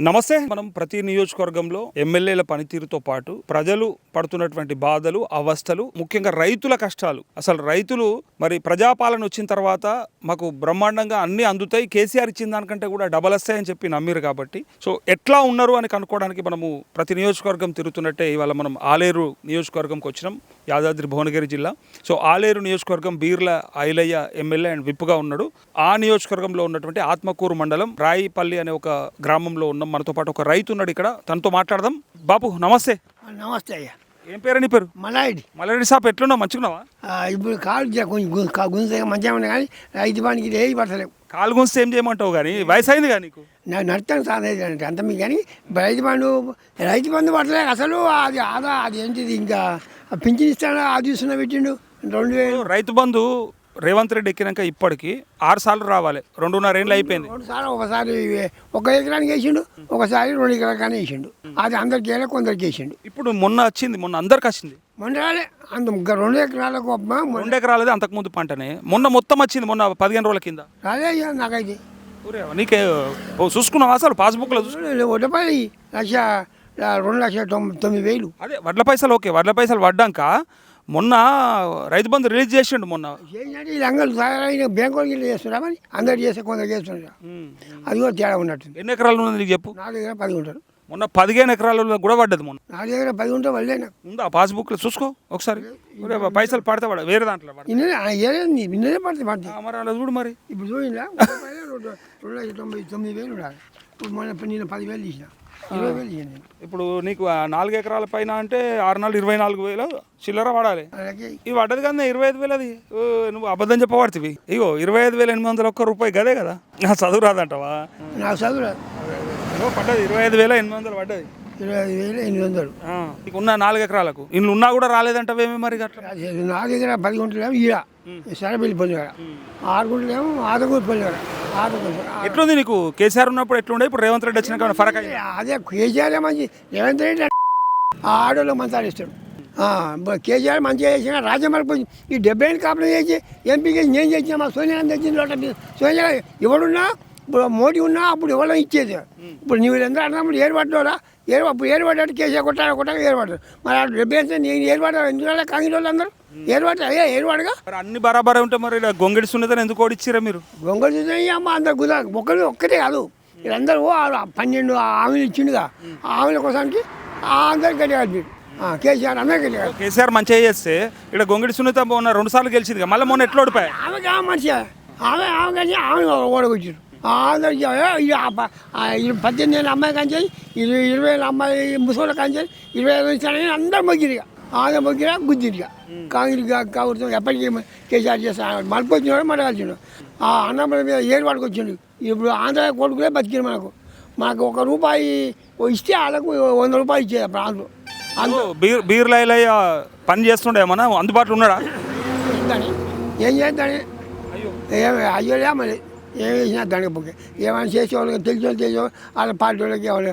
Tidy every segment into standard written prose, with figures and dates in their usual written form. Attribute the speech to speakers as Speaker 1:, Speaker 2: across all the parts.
Speaker 1: నమస్తే. మనం ప్రతి నియోజకవర్గంలో ఎమ్మెల్యేల పనితీరుతో పాటు ప్రజలు పడుతున్నటువంటి బాధలు, అవస్థలు, ముఖ్యంగా రైతుల కష్టాలు, అసలు రైతులు మరి ప్రజాపాలన వచ్చిన తర్వాత మాకు బ్రహ్మాండంగా అన్ని అందుతాయి, కేసీఆర్ ఇచ్చిన దానికంటే కూడా డబల్ వస్తాయని చెప్పి నమ్మిరు. కాబట్టి సో ఎట్లా ఉన్నారు అని కనుక్కోవడానికి మనము ప్రతి నియోజకవర్గం తిరుగుతున్నట్టే ఇవాళ మనం ఆలేరు నియోజకవర్గంకి వచ్చినాం, యాదాద్రి భువనగిరి జిల్లా. సో ఆలేరు నియోజకవర్గం బీర్ల ఐలయ్య ఎమ్మెల్యే అండ్ విప్పుగా ఉన్నాడు. ఆ నియోజకవర్గంలో ఉన్నటువంటి ఆత్మకూరు మండలం రాయిపల్లి అనే ఒక గ్రామంలో ఉన్నాం. మనతో పాటు ఒక రైతు ఉన్నాడు ఇక్కడ, తనతో మాట్లాడదాం. బాబు నమస్తే.
Speaker 2: నమస్తే అయ్యా.
Speaker 1: ఏం పేరు నీ పేరు?
Speaker 2: మలాయిడి.
Speaker 1: మలాయిడి సాప్ ఎట్లున్నావు? మంచిగున్నావా?
Speaker 2: ఇప్పుడు కాలు గుంజ మంచిగా ఉన్నాయి కానీ రైతు పనికి ఏది పడతలేవు.
Speaker 1: కాలు గుంజి ఏం చేయమంటావు కానీ వయసు అయింది కానీ నీకు.
Speaker 2: నాకు నడతాను సాధన అంటే అంత మీకు కానీ రైతు బంధు పడలేదు అసలు. అది ఆదా అది ఏంటిది ఇంకా పింఛన్ ఇస్తాను అది చూస్తున్నా పెట్టిండు 2000.
Speaker 1: రైతు బంధు రేవంత్ రెడ్డి ఎక్కినాక ఇప్పటికి 6 సార్లు రావాలి, 2.5 ఏళ్ళు అయిపోయింది.
Speaker 2: 2 సార్లు ఒకసారి 1 ఎకరానికి వేసిండు, ఒకసారి 2 ఎకరానికి వేసిండు. అది అందరికి వేయలే, కొందరికి వేసిండు.
Speaker 1: ఇప్పుడు మొన్న వచ్చింది, మొన్న అందరికి వచ్చింది.
Speaker 2: మొన్న రాలే అంత 2 ఎకరాలకు
Speaker 1: 2 ఎకరాలదే అంతకుముందు పంటనే మొన్న మొత్తం వచ్చింది, మొన్న 15 రోజుల కింద
Speaker 2: రాలే అయ్యా. నాకైతే
Speaker 1: నీకే చూసుకున్నావా అసలు పాస్బుక్లో?
Speaker 2: వడ్డపల్లి 2,99,000.
Speaker 1: అదే వడ్ల పైసలు ఓకే, వడ్ల పైసలు పడ్డాక మొన్న రైతు బంధు రిలీజ్ చేసిండు. మొన్న
Speaker 2: చేసినట్టు ఈ రంగులు తయారైన బ్యాంకులకి వెళ్ళి చేస్తున్నా మరి అందరు చేస్తే కొందరు చేస్తున్నారు. అది కూడా తేడా ఉన్నట్టు.
Speaker 1: ఎన్ని ఎకరాలు ఉన్నది నీకు చెప్పు?
Speaker 2: నా దగ్గర 10 ఉంటారు.
Speaker 1: మొన్న 15 ఎకరాలలో కూడా పడ్డది. మొన్న
Speaker 2: నా దగ్గర 10 ఉంటారు. వాళ్ళేనా
Speaker 1: ఉందా పాస్బుక్లో? చూసుకో ఒకసారి. పైసలు పడితే పడ వేరే దాంట్లో
Speaker 2: ఇన్నదే పడుతుంది.
Speaker 1: మరి అలా చూడు. మరి
Speaker 2: ఇప్పుడు చూడండి 2,99,000 ఉండాలి. ఇప్పుడు నేను 10,000 తీసిన, 20,000 తీసాను నేను.
Speaker 1: ఇప్పుడు నీకు 4 ఎకరాల పైన అంటే 6 నెలలు 24,000 చిల్లర పడాలి.
Speaker 2: అలాగే
Speaker 1: ఇవి పడ్డది కదా 25,000. అది నువ్వు అబద్ధం చెప్పబడుతుంది. ఇగో 25,801 రూపాయి గదే కదా. చదువు రాదంటావా?
Speaker 2: నాకు చదువు రాదు.
Speaker 1: పడ్డది 25,800 పడ్డది.
Speaker 2: 25,800.
Speaker 1: నీకు ఉన్న 4 ఎకరాలకు ఇల్లు ఉన్నా కూడా రాలేదంటవేమి మరి? అట్లా
Speaker 2: నా దగ్గర 10 గుంటలేమో ఈడ సరబెల్లి పొంది కాడ, 6 గుంటలేమో ఆదగూరు పొంది కాడ.
Speaker 1: ఎట్లుంది నీకు? కేసీఆర్ ఉన్నప్పుడు ఎట్లుండే, ఇప్పుడు రేవంత్ రెడ్డి వచ్చినాక ఫరక్?
Speaker 2: అదే కేసీఆర్ మంచి, రేవంత్ రెడ్డి ఆడోళ్ళు మంచాడిస్తాడు. కేసీఆర్ మంచిగా చేసిన రాజ్యమర్పు ఈ 70 ఏళ్ళు కాపులు చేసి ఎంపీ చేసి నేను చేసిన మా సోనియా తెచ్చింది. సోనియా ఎవడున్నా ఇప్పుడు మోడీ ఉన్నా అప్పుడు ఎవరో ఇచ్చేది. ఇప్పుడు నువ్వు ఎంత అన్నప్పుడు ఏర్పడ్డా అప్పుడు ఏర్పడ్డాడు కేసీఆర్ కొట్టాడు ఏర్పడ్డాడు. మరి 70 ఏళ్ళు నేను ఏర్పడ్డాడు. ఎందుకంటే కాంగ్రెస్ వాళ్ళు అందరూ ఏర్పడ్డా ఏర్పడగా
Speaker 1: అన్ని బరాబరే ఉంటాయి. మరి గొంగడి సున్నదని ఎందుకు ఓడిచ్చిరా మీరు?
Speaker 2: గొంగడి సున్నయ్య అమ్మ అందరు కుదా ఒక్కటే కాదు, వీళ్ళందరూ 12 ఆమెలు ఇచ్చిండుగా. ఆమెల కోసానికి అందరికి గట్టిగా కలిపి కేసీఆర్ అందరికి గట్టిగా.
Speaker 1: కేసీఆర్ మంచిగా చేస్తే ఇక్కడ గొంగడి సున్నిత మొన్న 2 సార్లు గెలిచింది, మళ్ళీ మొన్న ఎట్లా ఓడిపోయా?
Speaker 2: ఆమెకి మనిషి ఆమె కలిసి ఆమె ఓడగొచ్చారు. అందరికి 18 ఏళ్ళ అమ్మాయి కాంచి 20 ఏళ్ళ అమ్మాయి ముసలి కాంచి 25 ఇస్తానని అందరు మొగ్గిరిగా. ఆమె మొగ్గిరా గుద్దిరిగా. కాంగ్రెస్ కావచ్చు ఎప్పటికీ కేసీఆర్ చేస్తాను మలుపు వచ్చినాడు మన కలిసినాడు. అన్నపల్లి మీద ఏర్పాటుకు వచ్చిండు. ఇప్పుడు ఆంధ్ర కొడుకులే బతికిన మనకు 1 రూపాయి ఇస్తే వాళ్ళకు 100 రూపాయలు ఇచ్చేది అప్పుడు ఆంధ్ర.
Speaker 1: బీర్లయ్య పని చేస్తుండే ఏమన్నా అందుబాటులో ఉన్నాడా?
Speaker 2: ఏం చేద్దాని అయ్యోలే మరి ఏం చేసినా దానికి బుక్ ఏమైనా చేసేవాళ్ళకి తెలిసేవాళ్ళు వాళ్ళ పార్టీ వాళ్ళకి ఎవరు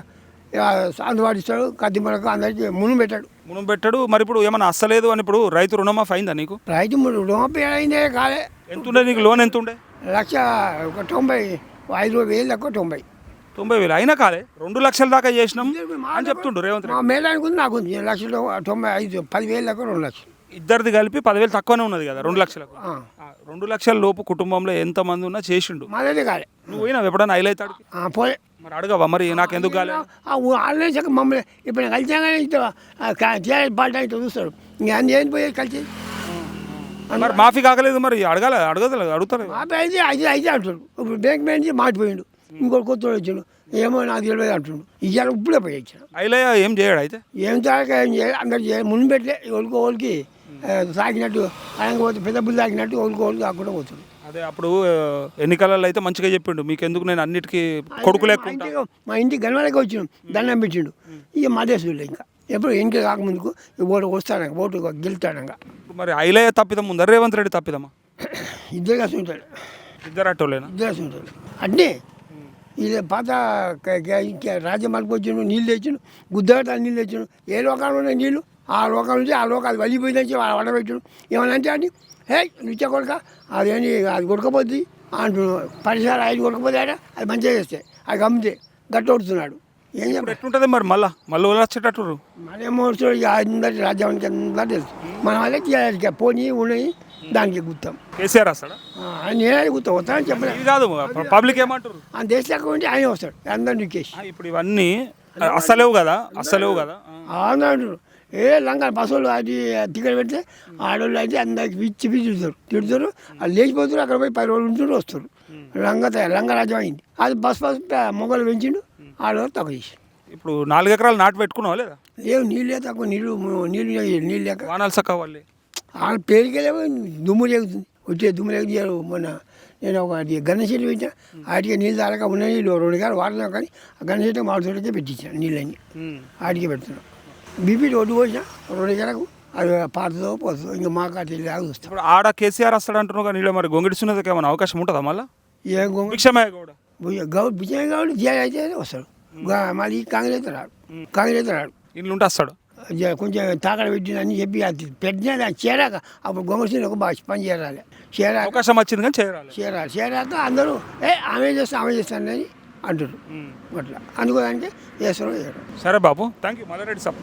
Speaker 2: అందుబాటు ఇస్తాడు. కద్దిమలకు అందరికీ మును పెట్టాడు. మరి ఇప్పుడు ఏమన్నా అస్సలేదు అని ఇప్పుడు రైతు రుణమాఫీ అయిందా నీకు? రైతు రుణమాఫీ అయిందే కాలే.
Speaker 1: ఎంత ఉండే నీకు లోన్? ఎంత ఉండే?
Speaker 2: 1,95,000 తక్కువ
Speaker 1: 90,000 అయినా కాలే. 2 లక్షల దాకా చేసినాం అని చెప్తుండు రేవంత్ రెడ్డి.
Speaker 2: మేడానికి ఉంది, నాకు 1,95,000 10,000 తక్కువ 2 లక్షలు.
Speaker 1: ఇద్దరిది కలిపి 10,000 తక్కువనే ఉన్నది కదా 2 లక్షలకు. 2 లక్షల లోపు కుటుంబంలో ఎంతమంది ఉన్నా చేసిండు.
Speaker 2: మాదే కాలే.
Speaker 1: నువ్వు పోయినా ఎప్పుడన్నా హైలైతాడు
Speaker 2: పోలే.
Speaker 1: మరి అడగవా మరి నాకు ఎందుకు కాలే?
Speaker 2: వాళ్ళే మమ్మల్ని ఇప్పుడు కలిసాగానే టీఆర్ఎస్ పార్టీ అయితే చూస్తాడు. ఇంకా అన్ని ఏం పోయి కలిసి
Speaker 1: మరి మాఫీ కాకలేదు. మరి అడుగుతారు
Speaker 2: మాఫీ అయితే అంటాడు. ఇప్పుడు బ్యాంక్ మేనేజర్ మాటిపోయిండు, ఇంకోటి కొత్త వచ్చాడు. ఏమో నాకు తెలియదు అంటుండు. ఇవాళ ఇప్పుడే పోయి వచ్చాను.
Speaker 1: అయిలయ్య ఏం చేయడు అయితే?
Speaker 2: ఏం చేయాలి అందరు చేయాలి. ముందు పెట్టలే వాళ్ళకి సాగినట్టు పోతే పెద్ద బుద్ధి తాగినట్టు వాళ్ళకి కాకుండా పోతాడు.
Speaker 1: అదే అప్పుడు ఎన్నికలలో అయితే మంచిగా చెప్పిండు, మీకు ఎందుకు నేను అన్నిటికీ కొడుకు లేకుండా.
Speaker 2: మా ఇంటికి గణవాలకి వచ్చినాం, దండం పెట్టిండు. ఇక మా దేశంలో ఇంకా ఎప్పుడు ఎన్నిక కాకముందుకు ఓటు వస్తాడంక, ఓటు గెలుతాడంక.
Speaker 1: మరి అయిలయ్య తప్పిదం ఉందా రేవంత్ రెడ్డి తప్పిదమా?
Speaker 2: ఇద్దరు కలిసి ఉంటాడు.
Speaker 1: ఇద్దరు అట్టోలేనా?
Speaker 2: ఇద్దరు కలిసి ఉంటాడు. అంటే ఇది పాత రాజ్యం మలుపు వచ్చిండు, నీళ్ళు తెచ్చిండు, గుద్దగట్ట నీళ్ళు తెచ్చిండు. ఏ లోకాలు ఉన్నాయి నీళ్ళు, ఆ లోకాల నుంచి ఆ లోకాలు వెళ్ళిపోయిందని వడబెట్టాడు. ఏమన్నా అంటే అని నిత్య కొడుక అదేంటి అది కొడుకపోద్ది అంటున్నాడు. 10 సార్లు 5 కొడుకపోతే అది మంచిగా చేస్తే అది గమ్మితే గట్టొడుతున్నాడు. ఏం
Speaker 1: ఇప్పుడు ఎట్లుంటుంది మరి మళ్ళీ వచ్చేటట్టు
Speaker 2: మరేమో ఇక అందరి రాజ్యానికి అందరూ తెలుసు మన వాళ్ళకి ఇక పోనీ ఉన్నాయి దానికి గుర్తాం
Speaker 1: కేసీఆర్ వస్తాడా
Speaker 2: నేనే గుర్తాం వస్తానని చెప్పలేదు
Speaker 1: ఇది కాదు పబ్లిక్ ఏమంటారు
Speaker 2: ఆ దేశం ఉంటే ఆయన వస్తాడు అందరు నికేష్
Speaker 1: ఇప్పుడు ఇవన్నీ అసలేవు కదా
Speaker 2: అన్నాడు ఏ లంగా బస్సులు అది టికెట్ పెడితే ఆడవాళ్ళు అయితే అందరికి పిచ్చి తిడుతారు వాళ్ళు లేచిపోతారు అక్కడ పోయి 10 రోజులు ఉంటుండ్రు వస్తారు లంగరాజ్యం అయింది అది బస్ మొగలు పెంచిండు ఆడవాళ్ళు తక్కువ చేసి
Speaker 1: ఇప్పుడు 4 ఎకరాలు నాటు పెట్టుకున్నావా లేదా
Speaker 2: లేవు నీళ్ళే తక్కువ నీళ్ళు లేక
Speaker 1: వానాలు సక్క వాళ్ళే
Speaker 2: వాళ్ళ పేరుకెళ్ళేమో దుమ్ము లేగుతుంది వచ్చే దుమ్ము లేకు మొన్న నేను ఒక గన్న చెట్లు పెట్టిన వాటికి నీళ్ళు తాగక ఉన్న నీళ్ళు 2 ఎకరాలు వాడుతున్నాం కానీ ఆ గన్న చెట్టు మామిడి తోటకే పెట్టించాను నీళ్ళని వాటికి పెడుతున్నాం బీపీ రోడ్డు పోసిన 2 ఎకరాలకు అది పారుతుందో పోతుందో ఇంకా మాకు అటు లాగా చూస్తాం
Speaker 1: ఇప్పుడు ఆడ కేసీఆర్ వస్తాడు అంటున్నావు కానీ మరి గొంగడి సున్నతకి ఏమైనా అవకాశం ఉంటుందా మళ్ళీ
Speaker 2: ఏం
Speaker 1: భిక్షమయ్య గౌడ
Speaker 2: విజయ్ గౌడ్ జై అయితే వస్తాడు మళ్ళీ కాంగ్రెస్ అయితే రాడు
Speaker 1: ఇల్లు ఉంటే వస్తాడు
Speaker 2: కొంచెం తాకడ పెట్టిందని చెప్పి అది పెట్టినా చేరాక అప్పుడు గొంగడిసిన ఒక పని చేరాలి
Speaker 1: అవకాశం వచ్చింది కానీ
Speaker 2: చేరాక అందరూ ఆమె చేస్తానని అంటారు అట్లా అందుకోదానికి చేస్తారు.
Speaker 1: సరే బాబు థ్యాంక్ యూ మల్లారెడ్డి సాబ్.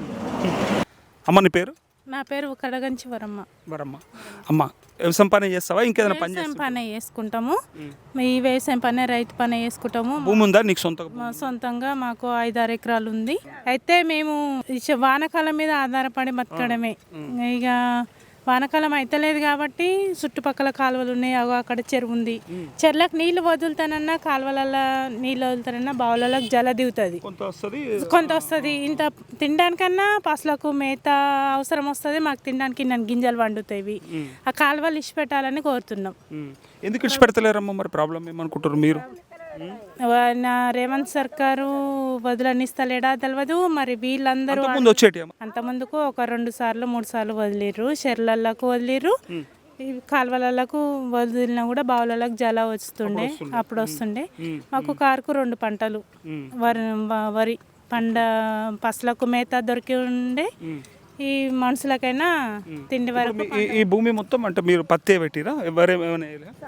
Speaker 1: అమ్మ నీ పేరు?
Speaker 3: నా పేరు కడగంచి వరమ్మ.
Speaker 1: అమ్మ వ్యవసాయం పని చేస్తావా ఇంకేదైనా పని
Speaker 3: వ్యవసాయం పని చేసుకుంటాము. ఈ వ్యవసాయం పని రైతు పని చేసుకుంటాము.
Speaker 1: భూమి ఉందా నీకు
Speaker 3: సొంతంగా మాకు 5-6 ఎకరాలు ఉంది. అయితే మేము వానకాలం మీద ఆధారపడి బతకడమే. ఇక వానకాలం అయితలేదు కాబట్టి చుట్టుపక్కల కాలువలు ఉన్నాయి. అక్కడ చెరువు ఉంది. చెర్లకు నీళ్లు వదులుతానన్నా కాలువలలో నీళ్ళు వదులుతానన్నా బావులకు జల దిగుతుంది, కొంత వస్తుంది. ఇంత తినడానికన్నా పసులకు మేత అవసరం వస్తుంది. మాకు తినడానికి నన్ను గింజలు వండుతాయి. ఆ కాలువలు ఇచ్చి పెట్టాలని కోరుతున్నాం.
Speaker 1: ఎందుకు ఇచ్చి పెడతలేరమ్మా? మరి ప్రాబ్లం ఏమనుకుంటారు మీరు?
Speaker 3: రేవంత్ సర్కారు వదులనిస్తలేడా తెలియదు. మరి వీళ్ళందరూ అంతమందుకు ఒక 2 సార్లు 3 సార్లు వదిలిర్రు. చెర్లలకు వదిలిర్రు, కాలువలకు వదిలినా కూడా బావులకు జల అప్పుడు వస్తుండే. మాకు కారుకు 2 పంటలు వరి పంట పసులకు మేత దొరికి ఉండే. ఈ మనుషులకైనా తిండి వరకు.
Speaker 1: ఈ భూమి మొత్తం అంటే మీరు పత్తి పెట్టిరా?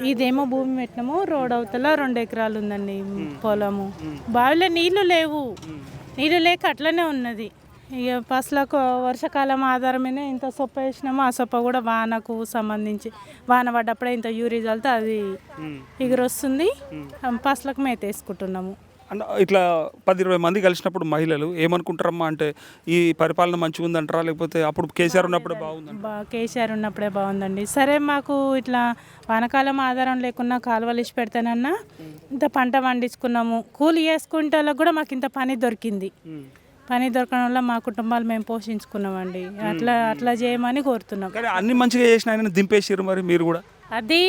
Speaker 3: ఇదేమో భూమి పెట్టినాము. రోడ్ అవతల 2 ఎకరాలు ఉందండి పొలము. బావిలో నీళ్లు లేవు, నీళ్ళు లేక అట్లనే ఉన్నది. ఇక పసులకు వర్షాకాలం ఆధారమైన ఇంత సొప్ప వేసినాము. ఆ సొప్ప కూడా వానకు సంబంధించి వాన పడ్డప్పుడే ఇంత యూరియా చల్లితే అది ఎగురొస్తుంది. పసులకు మేత వేసుకుంటున్నాము.
Speaker 1: ఇట్లా 10-20 మంది కలిసినప్పుడు మహిళలు ఏమనుకుంటారమ్మా? అంటే ఈ పరిపాలన మంచిగా ఉందంటారా, లేకపోతే అప్పుడు కేసీఆర్ ఉన్నప్పుడే
Speaker 3: కేసీఆర్ ఉన్నప్పుడే బాగుందండి. సరే మాకు ఇట్లా వానకాలం ఆధారం లేకున్నా కాలువలు ఇచ్చి పెడతానన్నా ఇంత పంట పండించుకున్నాము. కూలి చేసుకుంటే వాళ్ళకి కూడా మాకు ఇంత పని దొరికింది. పని దొరకడం వల్ల మా కుటుంబాలు మేము పోషించుకున్నామండి. అట్లా చేయమని కోరుతున్నాం.
Speaker 1: అన్ని మంచిగా చేసిన ఆయన దింపేసారు, మరి మీరు కూడా?
Speaker 3: అది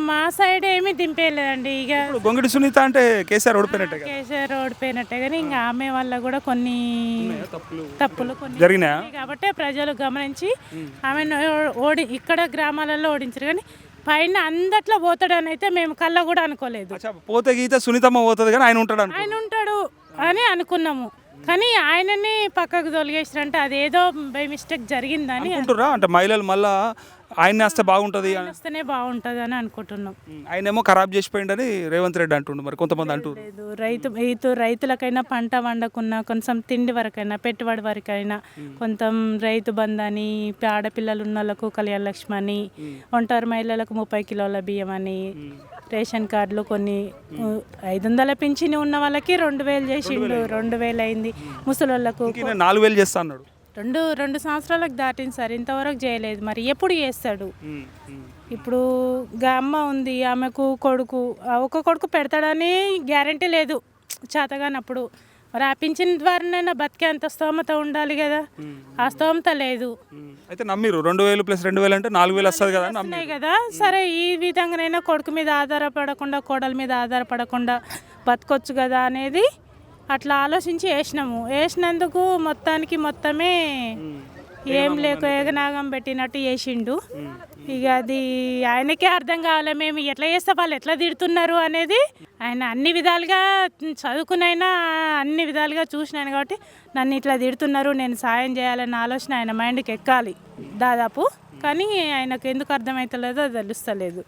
Speaker 3: మా సైడ్ ఏమీ దింపేయలేదండి. ఇక
Speaker 1: గొంగడి సునీత అంటే కేసీఆర్
Speaker 3: ఓడిపోయినట్టే కానీ ఇంకా ఆమె వల్ల కూడా కొన్ని తప్పులు
Speaker 1: జరిగినాయి
Speaker 3: కాబట్టి ప్రజలు గమనించి ఆమెను ఇక్కడ గ్రామాలలో ఓడించారు. కానీ పైన అందట్లో పోతాడని అయితే మేము కళ్ళ కూడా అనుకోలేదు.
Speaker 1: పోతే గీత సునీతమ్మ పోతుంది కానీ ఆయన
Speaker 3: ఉంటాడు అని అనుకున్నాము. కానీ ఆయనని పక్కకు తొలగేసారంటే అదేదో బై మిస్టేక్ జరిగిందని
Speaker 1: అంటే మహిళలు మళ్ళీ ఆయన వస్తే బాగుంటుంది
Speaker 3: వస్తేనే బాగుంటుంది అని అనుకుంటున్నాం.
Speaker 1: ఆయనేమో ఖరాబ్ చేసిపోయిందని రేవంత్ రెడ్డి అంటుండు, మరి కొంతమంది అంటారు.
Speaker 3: రైతులకైనా పంట వండకున్నా కొంచెం తిండి వరకైనా పెట్టుబడి వరకైనా కొంచెం రైతు బంధు ఆడపిల్లలు ఉన్న వాళ్ళకు కళ్యాణ లక్ష్మి అని, ఒంటరి మహిళలకు 30 కిలోల బియ్యం అని, రేషన్ కార్డులు కొన్ని 500 పింఛని ఉన్న వాళ్ళకి 2000 చేసిండు. 2000 అయింది. ముసలోళ్ళకు
Speaker 1: 4000 చేస్తా అన్నాడు.
Speaker 3: 2 సంవత్సరాలకు దాటింది సార్, ఇంతవరకు చేయలేదు. మరి ఎప్పుడు చేస్తాడు? ఇప్పుడు అమ్మ ఉంది, ఆమెకు కొడుకు, ఒక కొడుకు పెడతాడని గ్యారంటీ లేదు చేతగానప్పుడు. మరి ఆ పింఛన్ ద్వారానైనా బతికే అంత స్తోమత ఉండాలి కదా, ఆ స్తోమత లేదు.
Speaker 1: అయితే నమ్మిరు 2000 + 2000 అంటే 4000 వస్తుంది
Speaker 3: కదా. సరే ఈ విధంగానైనా కొడుకు మీద ఆధారపడకుండా కోడల మీద ఆధారపడకుండా బతకొచ్చు కదా అనేది అట్లా ఆలోచించి వేసినందుకు మొత్తమే ఏం లేక ఏగనాగం పెట్టినట్టు చేసిండు. ఇక అది ఆయనకే అర్థం కావాలి మేము ఎట్లా చేస్తే వాళ్ళు ఎట్లా తిడుతున్నారు అనేది. ఆయన అన్ని విధాలుగా చదువుకునైనా అన్ని విధాలుగా చూసినాను కాబట్టి నన్ను ఇట్లా తిడుతున్నారు, నేను సాయం చేయాలన్న ఆలోచన ఆయన మైండ్కి ఎక్కాలి దాదాపు. కానీ ఆయనకు ఎందుకు అర్థమవుతలేదో తెలుస్తలేదు.